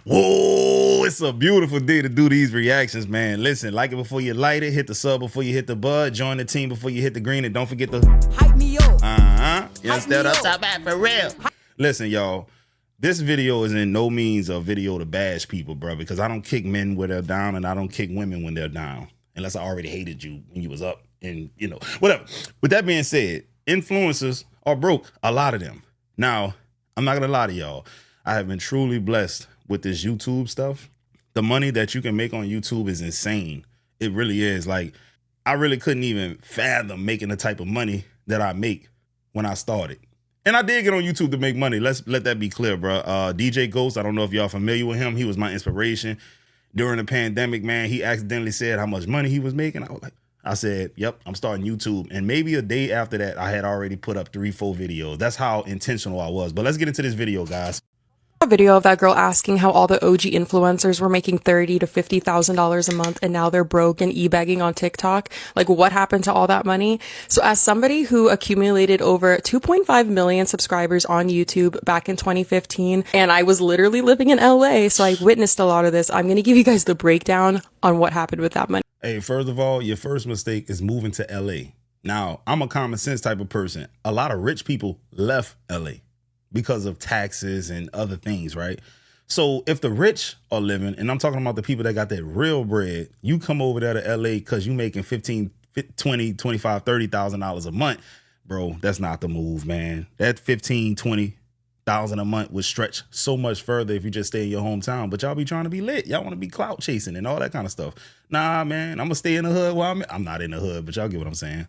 Whoa, it's a beautiful day to do these reactions, man. Listen, like it before you light it, hit the sub before you hit the bud, join the team before you hit the green, and don't forget to hype me up. You understand what I'm talking about? For real. Listen, y'all, this video is in no means a video to bash people, bro, because I don't kick men when they're down and I don't kick women when they're down, unless I already hated you when you was up and, you know, whatever. With that being said, influencers are broke, a lot of them. Now, I'm not going to lie to y'all. I have been truly blessed with this YouTube stuff. The money that you can make on YouTube is insane. It really is. Like, I really couldn't even fathom making the type of money that I make when I started. And I did get on YouTube to make money. Let's let that be clear, bro. DJ Ghost, I don't know if y'all familiar with him. He was my inspiration. During the pandemic, man, he accidentally said how much money he was making. I said, yep, I'm starting YouTube. And maybe a day after that, I had already put up 3-4 videos. That's how intentional I was. But let's get into this video, guys. A video of that girl asking how all the OG influencers were making $30,000 to $50,000 a month and now they're broke and e-begging on TikTok. Like, what happened to all that money? So as somebody who accumulated over 2.5 million subscribers on YouTube back in 2015, and I was literally living in LA, so I witnessed a lot of this, I'm going to give you guys the breakdown on what happened with that money. Hey, first of all, your first mistake is moving to LA. Now, I'm a common sense type of person. A lot of rich people left LA because of taxes and other things, right? So if the rich are living, and I'm talking about the people that got that real bread, you come over there to LA because you making $15,000, $20,000, $25,000, $30,000 a month, bro, that's not the move, man. That $15,000, $20,000 a month would stretch so much further if you just stay in your hometown, but y'all be trying to be lit. Y'all want to be clout chasing and all that kind of stuff. Nah, man, I'm gonna stay in the hood while I'm not in the hood, but y'all get what I'm saying.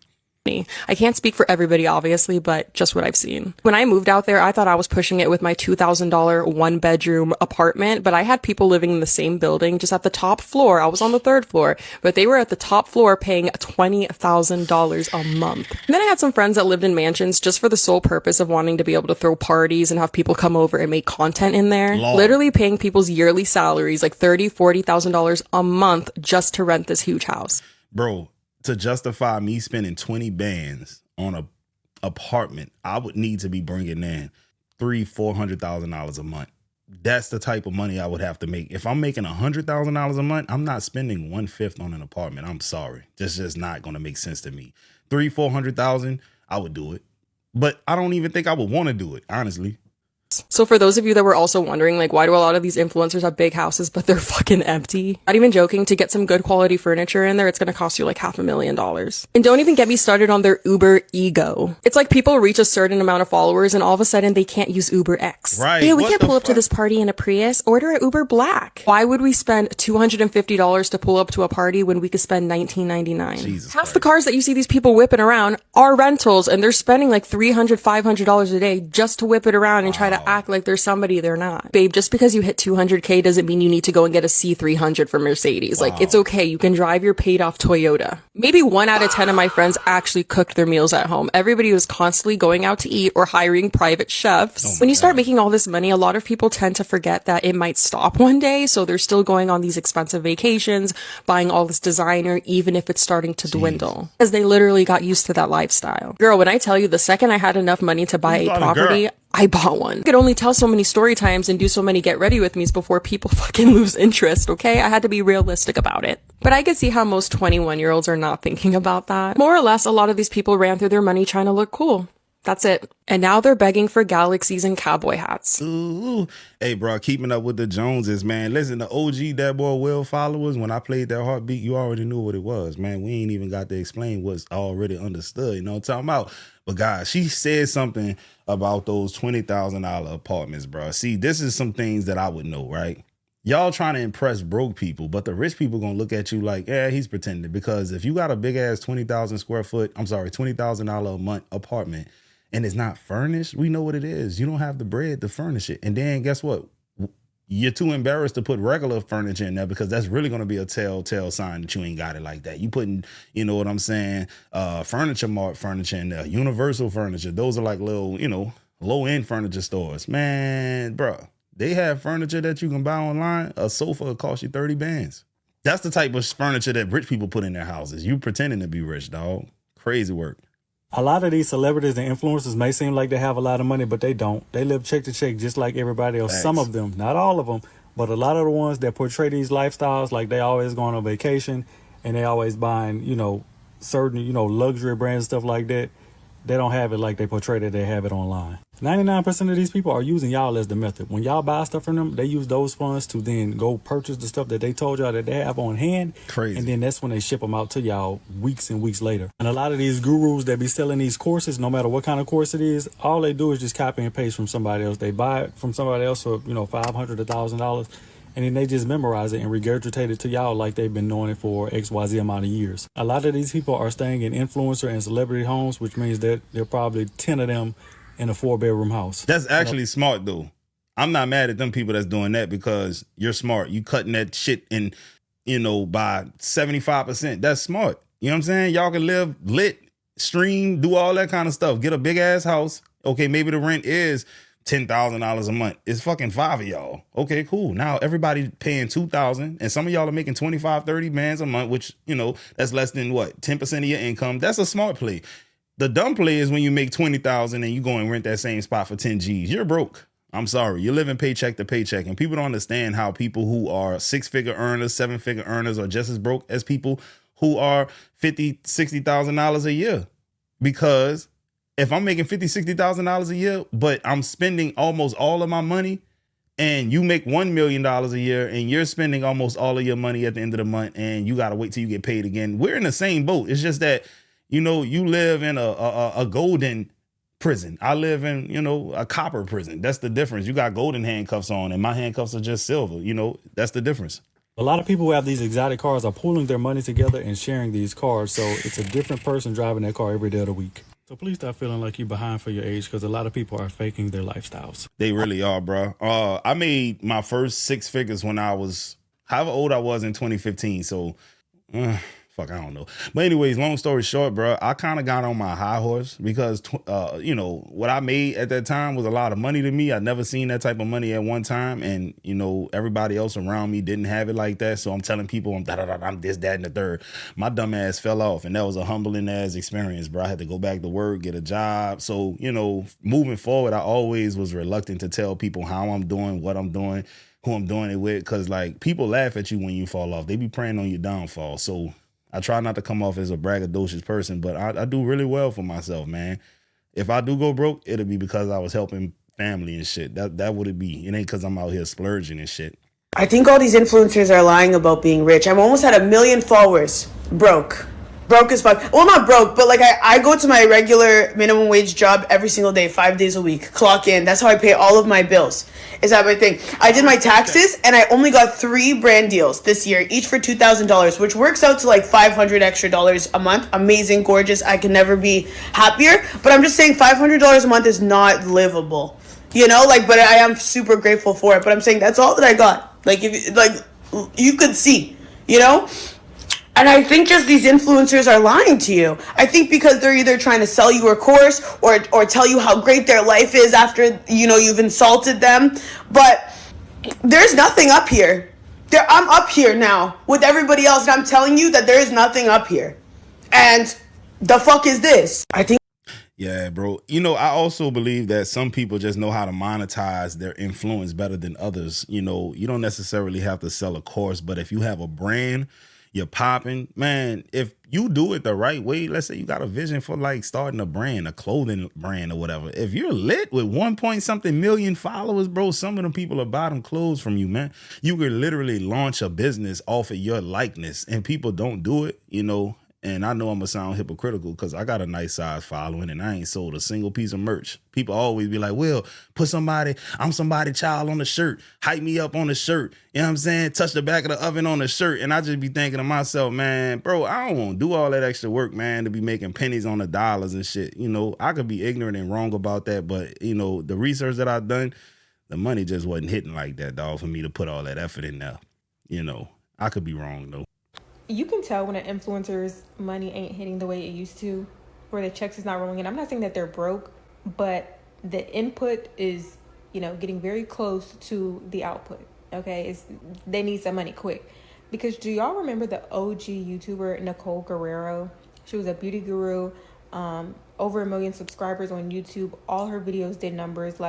I can't speak for everybody, obviously, but just what I've seen. When I moved out there, I thought I was pushing it with my $2,000 one-bedroom apartment, but I had people living in the same building, just at the top floor. I was on the 3rd floor, but they were at the top floor paying $20,000 a month. And then I had some friends that lived in mansions just for the sole purpose of wanting to be able to throw parties and have people come over and make content in there. Lord. Literally paying people's yearly salaries, like $30,000, $40,000 a month just to rent this huge house. Bro, to justify me spending 20 bands on a apartment, I would need to be bringing in $300,000-$400,000 a month. That's the type of money I would have to make. If I'm making $100,000 a month, I'm not spending 1/5 on an apartment. I'm sorry. That's just not going to make sense to me. $300,000-$400,000, I would do it. But I don't even think I would want to do it, honestly. So for those of you that were also wondering, like, why do a lot of these influencers have big houses, but they're fucking empty? Not even joking, to get some good quality furniture in there, it's going to cost you like $500,000. And don't even get me started on their Uber ego. It's like people reach a certain amount of followers and all of a sudden they can't use Uber X. Right. Yeah, we can't pull up to this party in a Prius. Order an Uber Black. Why would we spend $250 to pull up to a party when we could spend $19.99? Half the cars that you see these people whipping around are rentals, and they're spending like $300, $500 a day just to whip it around and try to act like they're somebody they're not. Babe, just because you hit 200K doesn't mean you need to go and get a C300 from Mercedes. Like, it's okay. You can drive your paid off Toyota. Maybe 1 out of 10 of my friends actually cooked their meals at home. Everybody was constantly going out to eat or hiring private chefs. When you start making all this money, a lot of people tend to forget that it might stop one day. So they're still going on these expensive vacations, buying all this designer, even if it's starting to dwindle, because they literally got used to that lifestyle. Girl, when I tell you, the second I had enough money to buy a property, I bought one. I could only tell so many story times and do so many get ready with me's before people fucking lose interest, okay? I had to be realistic about it. But I could see how most 21-year-olds are not thinking about that. More or less, a lot of these people ran through their money trying to look cool. That's it. And now they're begging for galaxies and cowboy hats. Ooh. Hey, bro, keeping up with the Joneses, man. Listen, the OG That Boy Will followers, when I played that heartbeat, you already knew what it was, man. We ain't even got to explain what's already understood. You know what I'm talking about? But, guys, she said something about those $20,000 apartments, bro. See, this is some things that I would know, right? Y'all trying to impress broke people, but the rich people gonna look at you like, yeah, he's pretending. Because if you got a big ass 20,000 square foot, I'm sorry, $20,000 a month apartment, and it's not furnished, we know what it is. You don't have the bread to furnish it. And then guess what? You're too embarrassed to put regular furniture in there, because that's really going to be a telltale sign that you ain't got it like that. You putting, you know what I'm saying, Furniture Mart furniture in there, Universal furniture. Those are like little, you know, low-end furniture stores. Man, bro, they have furniture that you can buy online. A sofa will cost you 30 bands. That's the type of furniture that rich people put in their houses. You pretending to be rich, dog. Crazy work. A lot of these celebrities and influencers may seem like they have a lot of money, but they don't. They live check to check just like everybody else. Thanks. Some of them, not all of them, But a lot of the ones that portray these lifestyles, like they always going on vacation and they always buying, certain, luxury brands and stuff like that, they don't have it like they portray that they have it online. 99% of these people are using y'all as the method. When y'all buy stuff from them, they use those funds to then go purchase the stuff that they told y'all that they have on hand. Crazy. And then that's when they ship them out to y'all weeks and weeks later. And a lot of these gurus that be selling these courses, no matter what kind of course it is, all they do is just copy and paste from somebody else. They buy it from somebody else for, $500, $1,000. And then they just memorize it and regurgitate it to y'all like they've been knowing it for XYZ amount of years. A lot of these people are staying in influencer and celebrity homes, which means that there are probably 10 of them in a 4-bedroom house. That's actually smart, though. I'm not mad at them people that's doing that because you're smart. You cutting that shit in, by 75%. That's smart. You know what I'm saying? Y'all can live lit, stream, do all that kind of stuff. Get a big ass house. Okay, maybe the rent is $10,000 a month. It's fucking 5 of y'all. Okay, cool. Now everybody paying $2,000 and some of y'all are making 25, 30 bands a month, which, that's less than 10% of your income. That's a smart play. The dumb play is when you make 20,000 and you go and rent that same spot for 10 G's. You're broke. I'm sorry. You're living paycheck to paycheck. And people don't understand how people who are 6-figure earners, 7-figure earners are just as broke as people who are $50,000, $60,000 a year. Because if I'm making $50,000, $60,000 a year, but I'm spending almost all of my money, and you make $1 million a year and you're spending almost all of your money at the end of the month and you got to wait till you get paid again. We're in the same boat. It's just that, you live in a golden prison. I live in, a copper prison. That's the difference. You got golden handcuffs on and my handcuffs are just silver. That's the difference. A lot of people who have these exotic cars are pooling their money together and sharing these cars. So it's a different person driving that car every day of the week. So please stop feeling like you're behind for your age because a lot of people are faking their lifestyles. They really are, bro. I made my first 6 figures when I was, however old I was in 2015. So, I don't know. But anyways, long story short, bro, I kind of got on my high horse because, what I made at that time was a lot of money to me. I'd never seen that type of money at one time. And, everybody else around me didn't have it like that. So I'm telling people I'm this, that, and the third. My dumb ass fell off. And that was a humbling ass experience, bro. I had to go back to work, get a job. So, moving forward, I always was reluctant to tell people how I'm doing, what I'm doing, who I'm doing it with. Because, people laugh at you when you fall off. They be preying on your downfall. So I try not to come off as a braggadocious person, but I do really well for myself, man. If I do go broke, it'll be because I was helping family and shit. That would it be. It ain't because I'm out here splurging and shit. I think all these influencers are lying about being rich. I'm almost at 1 million followers. Broke as fuck. Well, not broke, but I go to my regular minimum wage job every single day, 5 days a week. Clock in. That's how I pay all of my bills. Is that my thing? I did my taxes and I only got 3 brand deals this year, each for $2,000, which works out to $500 extra a month. Amazing, gorgeous. I can never be happier. But I'm just saying $500 a month is not livable. But I am super grateful for it. But I'm saying that's all that I got. You could see, And I think just these influencers are lying to you. I think because they're either trying to sell you a course or tell you how great their life is after, you've insulted them. But there's nothing up here. I'm up here now with everybody else, and I'm telling you that there is nothing up here. And the fuck is this? I think. Yeah, bro. I also believe that some people just know how to monetize their influence better than others. You don't necessarily have to sell a course, but if you have a brand, you're popping, man. If you do it the right way, let's say you got a vision for starting a brand, a clothing brand or whatever. If you're lit with 1-point-something million followers, bro, some of them people are buying clothes from you, man. You could literally launch a business off of your likeness, and people don't do it, And I know I'm going to sound hypocritical because I got a nice size following and I ain't sold a single piece of merch. People always be like, Will, I'm somebody child on the shirt. Hype me up on the shirt. You know what I'm saying? Touch the back of the oven on the shirt. And I just be thinking to myself, man, bro, I don't want to do all that extra work, man, to be making pennies on the dollars and shit. I could be ignorant and wrong about that. But, the research that I've done, the money just wasn't hitting like that, dog, for me to put all that effort in there. I could be wrong, though. You can tell when an influencer's money ain't hitting the way it used to, where the checks is not rolling in. I'm not saying that they're broke, but the input is, getting very close to the output. Okay, they need some money quick. Because do y'all remember the OG YouTuber Nicole Guerrero? She was a beauty guru, over 1 million subscribers on YouTube. All her videos did numbers.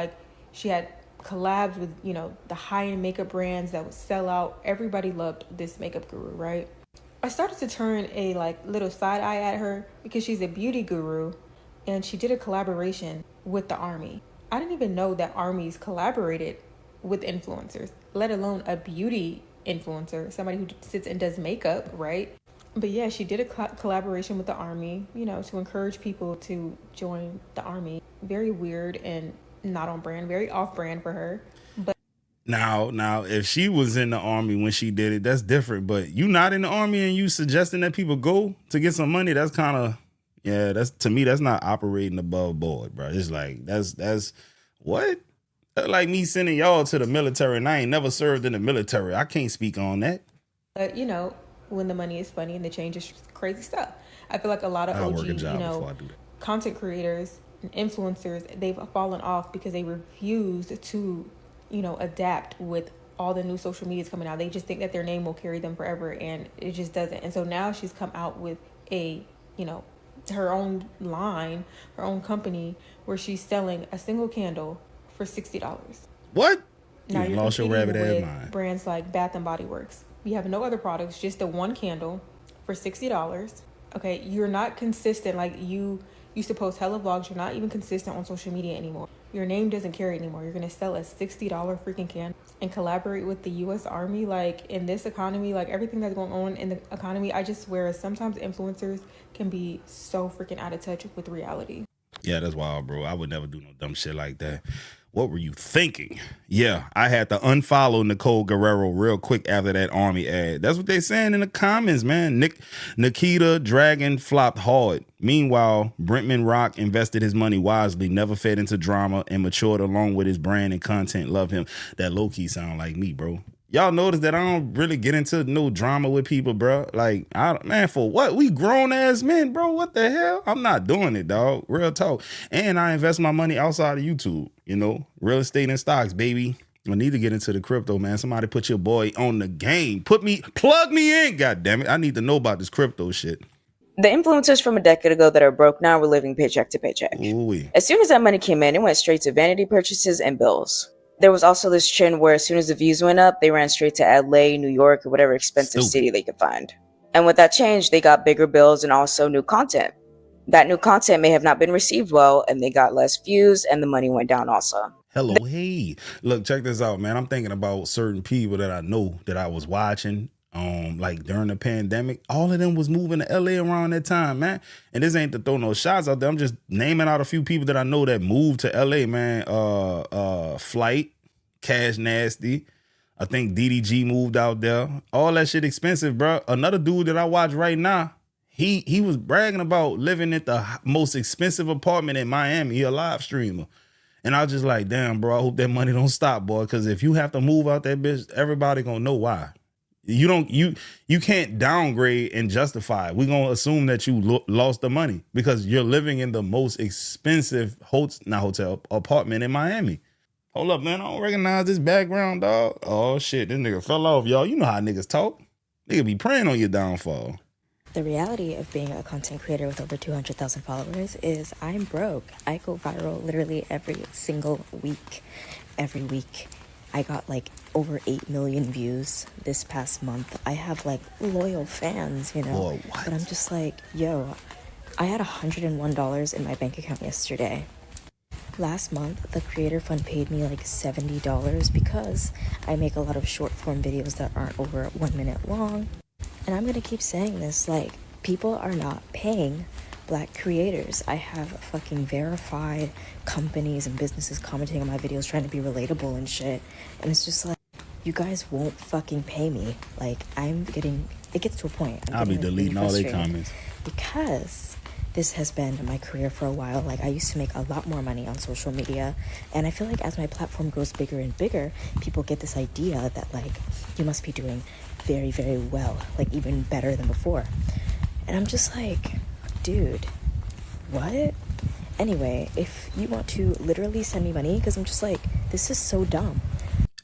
She had collabs with, you know, the high-end makeup brands that would sell out. Everybody loved this makeup guru, right? I started to turn a like little side eye at her because she's a beauty guru and she did a collaboration with the army. I didn't even know that armies collaborated with influencers, let alone a beauty influencer, somebody who sits and does makeup, right? But yeah, she did a collaboration with the army, you know, to encourage people to join the army. Very weird and not on brand, very off brand for her. But now, if she was in the army when she did it, that's different. But you not in the army and you suggesting that people go to get some money, that's kind of, yeah, that's, to me, that's not operating above board, bro. It's like, that's what? That's like me sending y'all to the military and I ain't never served in the military. I can't speak on that. You know, when the money is funny and the change is crazy stuff. I feel like a lot of OG, you know, content creators and influencers, they've fallen off because they refuse to, you know, adapt with all the new social medias coming out. They just think that their name will carry them forever, and it just doesn't. And so now she's come out with a, you know, her own line, her own company, where she's selling a single candle for $60. What? Now you you're lost your rabbit with ass mind. brands like Bath and Body Works. You have no other products, just the one candle for $60. Okay, you're not consistent. Like, you used to post hella vlogs. You're not even consistent on social media anymore. Your name doesn't carry anymore. You're gonna sell a $60 freaking candle and collaborate with the U.S. Army. Like, in this economy, like everything that's going on in the economy, I just swear sometimes influencers can be so freaking out of touch with reality. Yeah, that's wild, bro. I would never do no dumb shit like that. What were you thinking? Yeah, I had to unfollow Nicole Guerrero real quick after that army ad. That's what they saying in the comments, man. Nikita Dragon flopped hard. Meanwhile, Brentman Rock invested his money wisely, never fed into drama, and matured along with his brand and content. Love him. That low-key sound like me, bro. Y'all notice that I don't really get into no drama with people, bro. Like, man, for what? We grown ass men, bro. What the hell? I'm not doing it, dog. Real talk. And I invest my money outside of YouTube, you know, real estate and stocks, baby. I need to get into the crypto, man. Somebody put your boy on the game. Plug me in, God damn it. I need to know about this crypto shit. The influencers from a decade ago that are broke now were living paycheck to paycheck. Ooh-wee. As soon as that money came in, it went straight to vanity purchases and bills. There was also this trend where as soon as the views went up, they ran straight to LA, New York, or whatever expensive city they could find. And with that change, they got bigger bills and also new content. That new content may have not been received well, and they got less views, and the money went down also. Hello, hey. Look, check this out, man. I'm thinking about certain people that I know that I was watching, like during the pandemic. All of them was moving to LA around that time, man. And this ain't to throw no shots out there. I'm just naming out a few people that I know that moved to LA, man. Flight, Cash Nasty. I think DDG moved out there. All that shit expensive, bro. Another dude that I watch right now, he was bragging about living at the most expensive apartment in Miami. He a live streamer. And I was just like, damn, bro, I hope that money don't stop, boy. Because if you have to move out that bitch, everybody gonna know why. You can't downgrade and justify it. We're going to assume that you lost the money because you're living in the most expensive apartment in Miami. Hold up, man. I don't recognize this background, dog. Oh, shit. This nigga fell off, y'all. You know how niggas talk. Nigga be praying on your downfall. The reality of being a content creator with over 200,000 followers is I'm broke. I go viral literally every single week. Every week. I got like over 8 million views this past month. I have like loyal fans, you know. Whoa, what? But I'm just like, yo, I had $101 in my bank account yesterday. Last month, the Creator Fund paid me like $70 because I make a lot of short form videos that aren't over 1 minute long. And I'm gonna keep saying this, like, people are not paying Black creators. I have fucking verified companies and businesses commenting on my videos trying to be relatable and shit. And it's just like, you guys won't fucking pay me. Like, it gets to a point. I'll be deleting all their comments. Because this has been my career for a while. Like, I used to make a lot more money on social media. And I feel like as my platform grows bigger and bigger, people get this idea that, like, you must be doing very, very well. Like, even better than before. And I'm just like, dude, what? Anyway, if you want to literally send me money, because I'm just like, this is so dumb.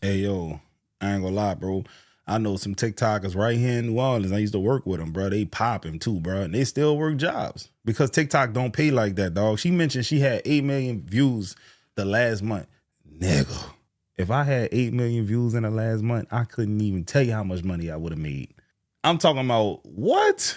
Hey, yo, I ain't gonna lie, bro. I know some TikTokers right here in New Orleans. I used to work with them, bro. They popping too, bro. And they still work jobs because TikTok don't pay like that, dog. She mentioned she had 8 million views the last month. Nigga, If I had 8 million views in the last month, I couldn't even tell you how much money I would have made. I'm talking about what?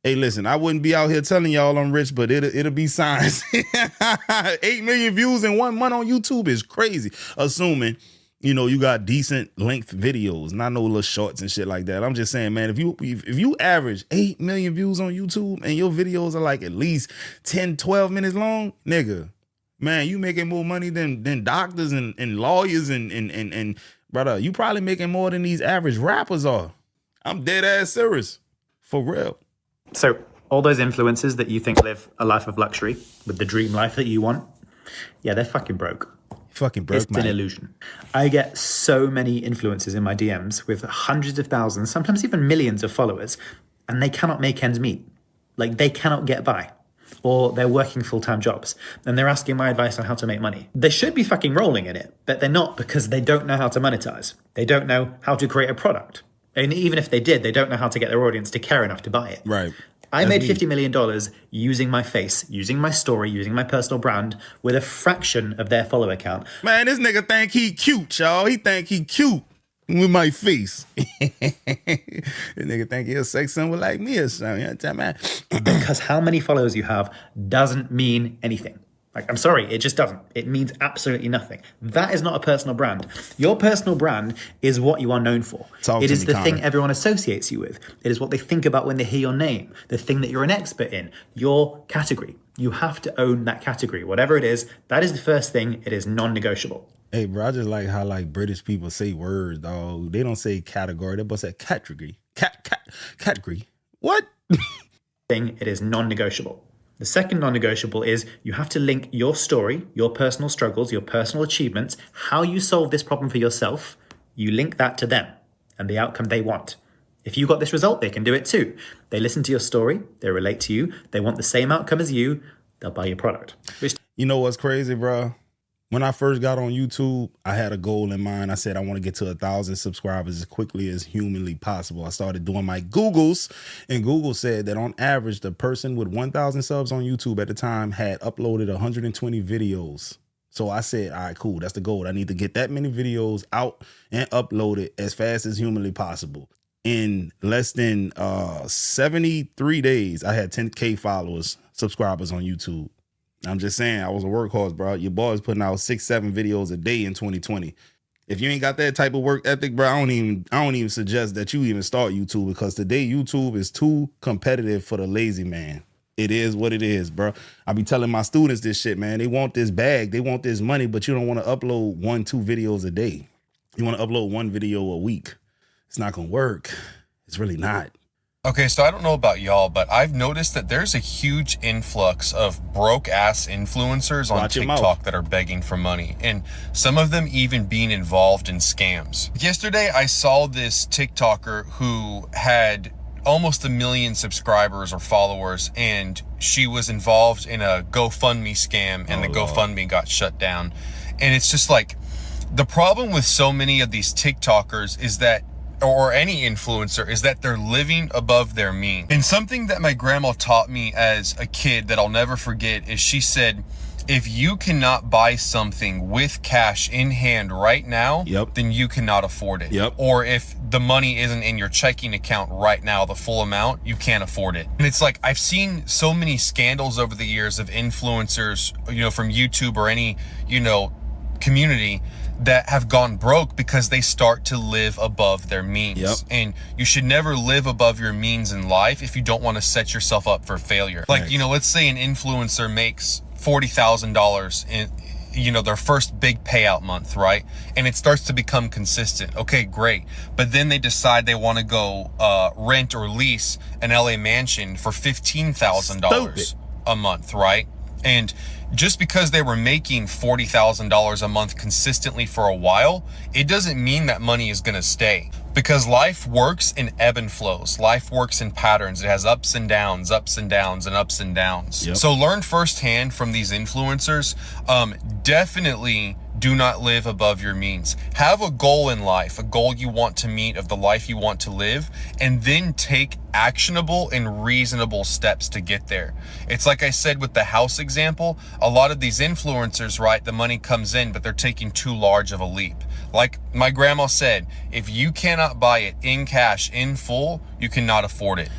Hey, listen, I wouldn't be out here telling y'all I'm rich, but it'll be signs. 8 million views in 1 month on YouTube is crazy. Assuming, you know, you got decent length videos, not no little shorts and shit like that. I'm just saying, man, if you average 8 million views on YouTube and your videos are like at least 10, 12 minutes long, nigga, man, you making more money than doctors and lawyers and brother, you probably making more than these average rappers are. I'm dead ass serious. For real. So all those influencers that you think live a life of luxury with the dream life that you want, yeah, they're fucking broke. Fucking broke, It's an illusion. I get so many influencers in my DMs with hundreds of thousands, sometimes even millions of followers, and they cannot make ends meet. Like, they cannot get by. Or they're working full-time jobs, and they're asking my advice on how to make money. They should be fucking rolling in it, but they're not, because they don't know how to monetize. They don't know how to create a product. And even if they did, they don't know how to get their audience to care enough to buy it. Right. I made $50 million using my face, using my story, using my personal brand with a fraction of their follower count. Man, this nigga think he cute, y'all. He think he cute with my face. This nigga think he a sex symbol like me or something. You know what I'm Because how many followers you have doesn't mean anything. Like, I'm sorry, it just doesn't. It means absolutely nothing. That is not a personal brand. Your personal brand is what you are known for. It is the thing everyone associates you with. It is what they think about when they hear your name, the thing that you're an expert in, your category. You have to own that category. Whatever it is, that is the first thing. It is non-negotiable. Hey, bro, I just like how like British people say words, dog. They don't say category, they both say category. Category. What? It is non-negotiable. The second non-negotiable is you have to link your story, your personal struggles, your personal achievements, how you solve this problem for yourself. You link that to them and the outcome they want. If you got this result, they can do it too. They listen to your story, they relate to you, they want the same outcome as you, they'll buy your product. You know what's crazy, bro? When I first got on YouTube, I had a goal in mind. I said I want to get to 1,000 subscribers as quickly as humanly possible. I started doing my Googles, and Google said that on average, the person with 1,000 subs on YouTube at the time had uploaded 120 videos. So I said, all right, cool, that's the goal. I need to get that many videos out and uploaded as fast as humanly possible. In less than 73 days, I had 10K subscribers on YouTube. I'm just saying, I was a workhorse, bro. Your boy's putting out 6-7 videos a day in 2020. If you ain't got that type of work ethic, bro, I don't even suggest that you even start YouTube, because today YouTube is too competitive for the lazy man. It is what it is, bro. I be telling my students this shit, man. They want this bag, they want this money, but you don't want to upload 1-2 videos a day. You want to upload 1 video a week. It's not gonna work. It's really not. Okay, so I don't know about y'all, but I've noticed that there's a huge influx of broke-ass influencers on TikTok that are begging for money, and some of them even being involved in scams. Yesterday, I saw this TikToker who had almost 1 million subscribers or followers, and she was involved in a GoFundMe scam, and the GoFundMe got shut down. And it's just like, the problem with so many of these TikTokers is that, or any influencer, is that they're living above their means. And something that my grandma taught me as a kid that I'll never forget is she said, if you cannot buy something with cash in hand right now, then you cannot afford it. Or if the money isn't in your checking account right now, the full amount, you can't afford it. And it's like, I've seen so many scandals over the years of influencers, you know, from YouTube or any, you know, community that have gone broke because they start to live above their means. And you should never live above your means in life if you don't want to set yourself up for failure. Like, you know, let's say an influencer makes $40,000 in, you know, their first big payout month, right? And it starts to become consistent. Okay, great. But then they decide they want to go rent or lease an LA mansion for $15,000 a month, right? And just because they were making $40,000 a month consistently for a while, it doesn't mean that money is going to stay, because life works in ebb and flows. Life works in patterns. It has ups and downs, ups and downs, and ups and downs. So learn firsthand from these influencers. Definitely do not live above your means. Have a goal in life, a goal you want to meet, of the life you want to live, and then take actionable and reasonable steps to get there. It's like I said with the house example, a lot of these influencers, right, the money comes in, but they're taking too large of a leap. Like my grandma said, if you cannot buy it in cash, in full, you cannot afford it.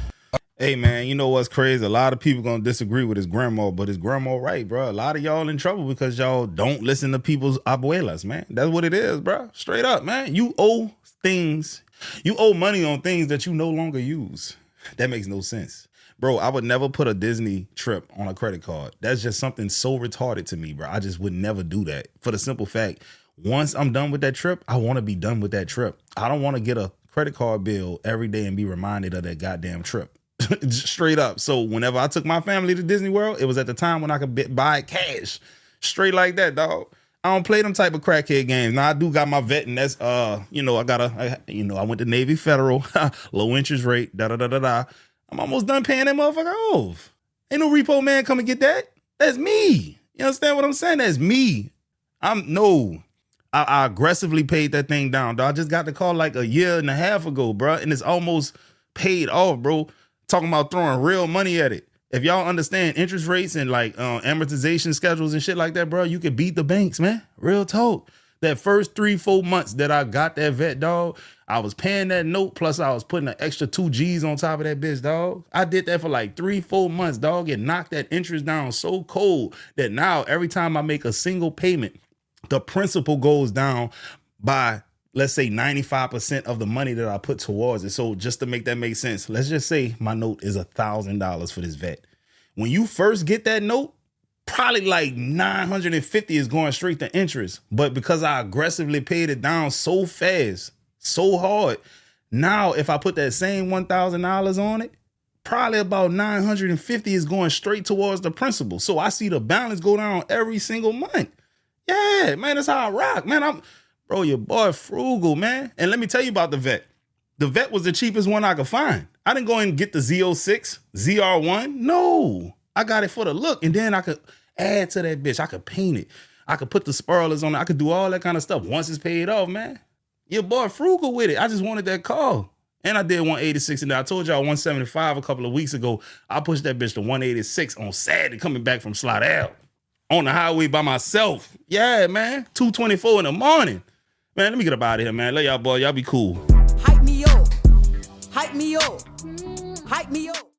Hey man, you know what's crazy? A lot of people gonna disagree with his grandma, but his grandma right, bro. A lot of y'all in trouble because y'all don't listen to people's abuelas, man. That's what it is, bro. Straight up, man. You owe things. You owe money on things that you no longer use. That makes no sense. Bro, I would never put a Disney trip on a credit card. That's just something so retarded to me, bro. I just would never do that. For the simple fact, once I'm done with that trip, I want to be done with that trip. I don't want to get a credit card bill every day and be reminded of that goddamn trip. Straight up. So whenever I took my family to Disney World, it was at the time when I could buy cash. Straight like that, dog. I don't play them type of crackhead games. Now I do got my vet, and that's I went to Navy Federal, low interest rate, I'm almost done paying that motherfucker off. Ain't no repo man come and get that. That's me. You understand what I'm saying? That's me. I aggressively paid that thing down, dog. I just got the call like a year and a half ago, bro, and it's almost paid off, bro. Talking about throwing real money at it. If y'all understand interest rates and like amortization schedules and shit like that, bro, you can beat the banks, man. Real talk. That first 3-4 months that I got that vet, dog, I was paying that note, plus I was putting an extra 2 G's on top of that bitch, dog. I did that for like 3-4 months, dog, and knocked that interest down so cold that now every time I make a single payment, the principal goes down by, let's say, 95% of the money that I put towards it. So just to make that make sense, let's just say my note is $1,000 for this vet. When you first get that note, probably like $950 is going straight to interest. But because I aggressively paid it down so fast, so hard, now if I put that same $1,000 on it, probably about $950 is going straight towards the principal. So I see the balance go down every single month. Yeah, man, that's how I rock, man. Bro, your boy frugal, man. And let me tell you about the vet. The vet was the cheapest one I could find. I didn't go and get the Z06, ZR1. No, I got it for the look. And then I could add to that bitch. I could paint it. I could put the spoilers on it. I could do all that kind of stuff once it's paid off, man. Your boy frugal with it. I just wanted that car. And I did 186. And I told y'all 175 a couple of weeks ago. I pushed that bitch to 186 on Saturday coming back from Slidell. On the highway by myself. Yeah, man. 2:24 in the morning. Man, let me get up out of here, man. Let y'all boy, y'all be cool. Hype me up. Hype me up. Hype me up.